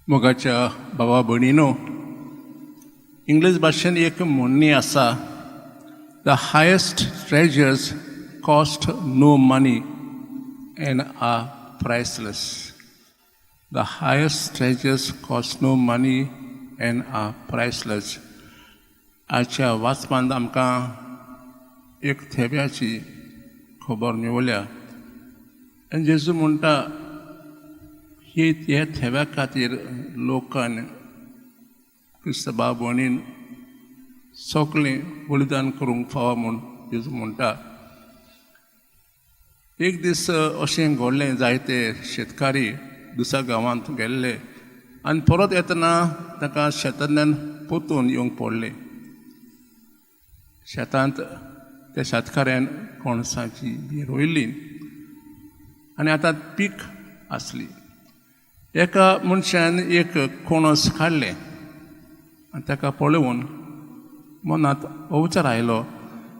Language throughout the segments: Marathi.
मोगाच्या भावा भयणीनो, इंग्लीश भाशेन एक म्हणणी आसा, the highest treasures cost no money and are priceless. The highest treasures cost no money and are priceless. आजच्या वाचपांत आमकां एक थेब्याची खबर मेवल्या. आनी जेजू म्हणटा ह्या थेब्या खातीर लोकान क्रिस्त भाव भयणीन सगळें बलिदान करूंक फावा म्हूण जेजू म्हणटा. एक दीस अशें घडलें, जायते शेतकारी दुसऱ्या गांवांत गेल्ले आनी परत येतना ताका शेतांतल्यान पोतून येवंक पडलें. शेतांत त्या शेतकाऱ्यान कोणसाची बी रोयली आनी आतां पीक आसली. एका मनशान एक कोणस काडलें आनी ताका पळोवन मनांत अवचार आयलो,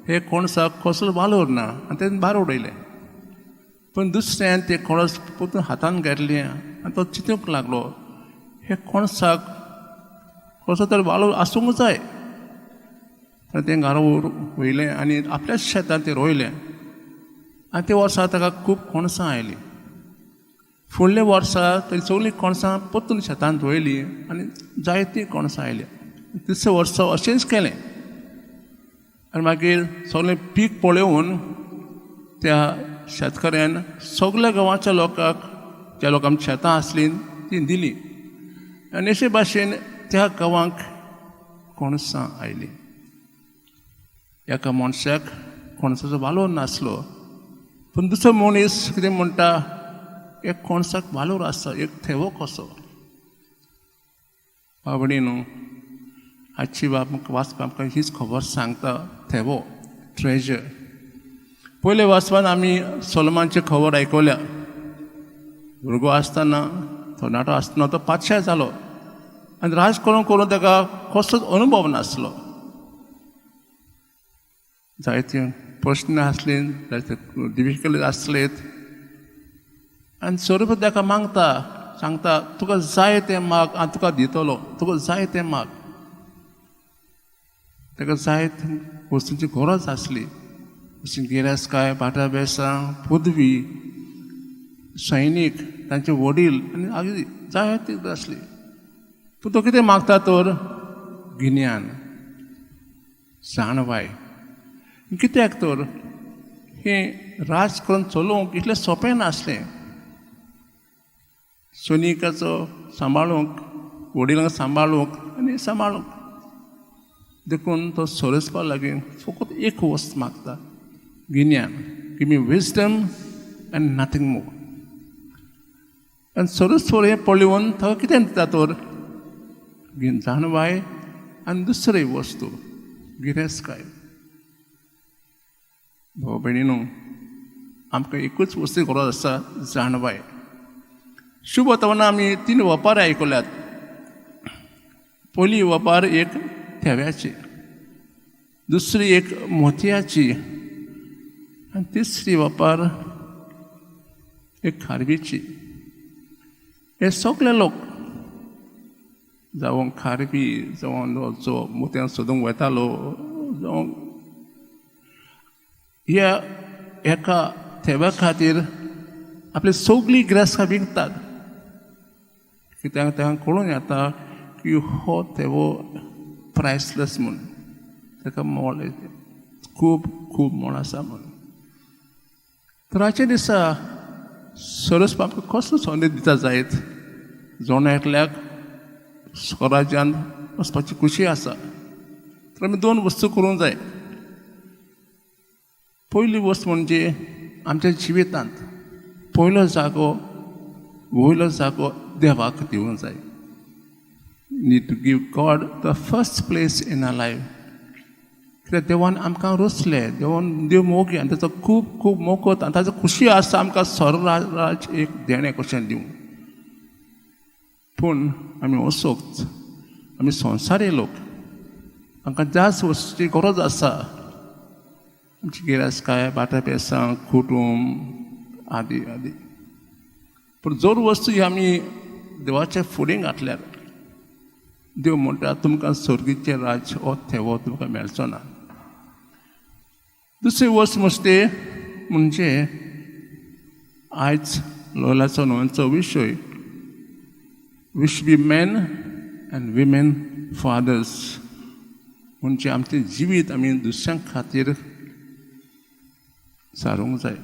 हे कोणसाक कसलो वालोर ना, आनी तें भायर उडयलें. पूण दुसऱ्यान तें कोणस पोतून हातान घेतलें आनी तो चिंतूंक लागलो, हे कोणसाक कसलो तरी वालोर आसूंक जाय. तें घरा वयलें आनी आपल्याच शेतान तें रोयलें आनी त्या वर्सा ताका खूब कोणसां आयलीं. फुडल्या वर्सा थंय सगळीं कोणसां पोतून शेतांत रोयलीं आनी जायतीं कोणसां आयलीं. तिसरें वर्सा अशेंच केलें आनी मागीर सगळें पीक पळोवन त्या शेतकऱ्यान सगळ्या गांवाच्या लोकांक, ज्या लोकांक शेतां आसलीं तीं दिलीं आनी अशे भाशेन त्या गांवांक कोणसां आयलीं. एका मनशाक कोणसाचो वालोर नासलो, पूण दुसरो मनीस कितें म्हणटा, एक कोणसाक वालोर आसा, एक थेवो कसो. आवडीनो, आजची वाचपाक आमकां हीच खबर सांगता, थेवो, ट्रेजर. पयले वाचपान आमी सोलोमानची खबर आयकल्या. भुरगो आसतना, तरणाटो आसतना तो पातशाय जालो आनी राज करून करून ताका कसलोच अनुभव नासलो. जायते प्रश्न आसले, जायते डिफिकल्ट आसलेत आनी स्वरूप ताका मागता, सांगता तुका जाय तें माग हांव तुका दितलो, तुका जाय तें माग. ताका जाय वस्तूंची गरज आसली, जशी गिरेस्तकाय, भाटां बेसां, पदवी, सैनीक, तांचे वडील आनी आगदी जाय ती आसली. पूण तो कितें मागता तर गिन्यान, जाणवाय. कित्याक तर हें राज करून चलोवंक इतलें सोंपें नासलें. सैनिकाचो सांबाळूंक, वडिलांक सांबाळूंक आनी सांबाळूंक. देखून तो सोरसपा लागीं फकत एक वस्त मागता, गिन्यान. Give me wisdom and nothing more. आनी सोरसपा हें पळोवन ताका कितें दिता तर जाणवाय आनी दुसरी वस्तू गिरेस्तकाय. भाव भयणीनो, आमकां एकूच वस्ती गरज आसा, जाणवाय. शुभ वर्तमानां आमी 3 वपार आयकल्यात. पयली वपार एक थेव्याची, दुसरी एक मोतयाची आनी तिसरी वपार एक खारवीची. हे सगळे लोक जावं खारवी, जावं जो मोतयां सोदूंक वतालो, जावं ह्या एका थेव्या खातीर आपली सगळीं गिरेस्तां विकतात. कित्याक तांकां कळून येता की हो थेवो प्रायसलेस म्हूण, ताका मोल खूब खूब मोल आसा म्हूण. तर आजच्या दिसा सरस्वती आमकां कसलो संदेश दिता जायत. जोण एकल्याक स्वराज्यांत वचपाची खुशी आसा, तर आमी 2 वस्तू करूंक जाय. पयली वस्त म्हणजे आमच्या जिवितांत पयलो जागो, वयलो जागो देवाक दिवंक जाय. Need to give God the first place in our life. कित्याक देवान आमकां रचलें, देव मोगी आनी ताचो खूब खूब मोगत आनी ताचो खुशी आसा आमकां स्वर्गराज एक देणें कशें दिवंक. पूण आमी असोच, आमी संवसारी लोक, आमकां जास्त वस्तूची गरज आसा. आमची गिरेस्तकाय, भाटां बेसां, कुटूंब आदी आदी. पूण जर वस्तू ही आमी देवाचे फुडें घातल्यार देव म्हणटा तुमकां सर्गीचें राज हो थेवो तुमकां मेळचो ना. दुसरी वस्त म्हणजे आयज लोलाचो न्हंयचो विशय we should be man and women fathers. म्हणजे आमचें जिवीत आमी दुसऱ्यां खातीर सारूंक जाय.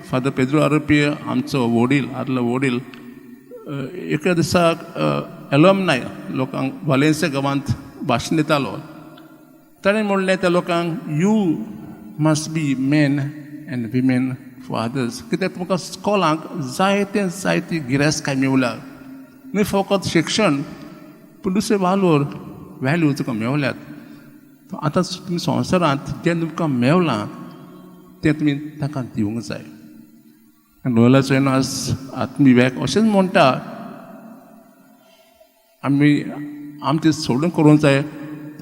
फादर पेद्रो आरोपी आमचो वडील आदलो वडील एका दिसाक एलमनाय लोकांक वालेन्सिया गांवांत भाशण दितालो. ताणें म्हणलें त्या लोकांक you must be man and women fathers. कित्याक तुमकां इस्कॉलांक जायती गिरेस्तकाय मेवल्या. न्ही फकत शिक्षण पूण दुसरे व्हॅल्यू तुका मेवल्यात. आतां तुमी संवसारांत जें तुमकां मेवलां तें तुमी ताका दिवंक जाय. लोयलाचो आज आत्मविवेक अशेंच म्हणटा आमी सोडून करूंक जाय.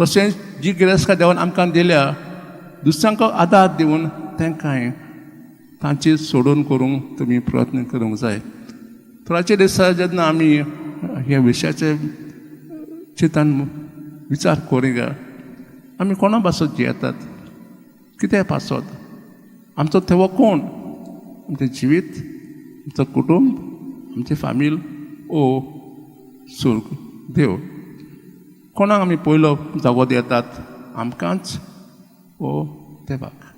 तशेंच जी गिरेस्तकाय देवान आमकां दिल्या दुसऱ्यांक आदार दिवन तांकांय तांची सोडून करूंक तुमी प्रयत्न करूंक जाय. थोड्याचे दिसा जेन्ना आमी ह्या विशयाचे चिंतन विचार करूंक आमी कोणा पासत जियेतात, कितें पासत, आमचो थेवो कोण, आमचें जिवीत, आमचो कुटूंब, आमची फामील ओ सूर्ग देव. कोणाक आमी पयलो जागो दितात, आमकांच ओ देवाक.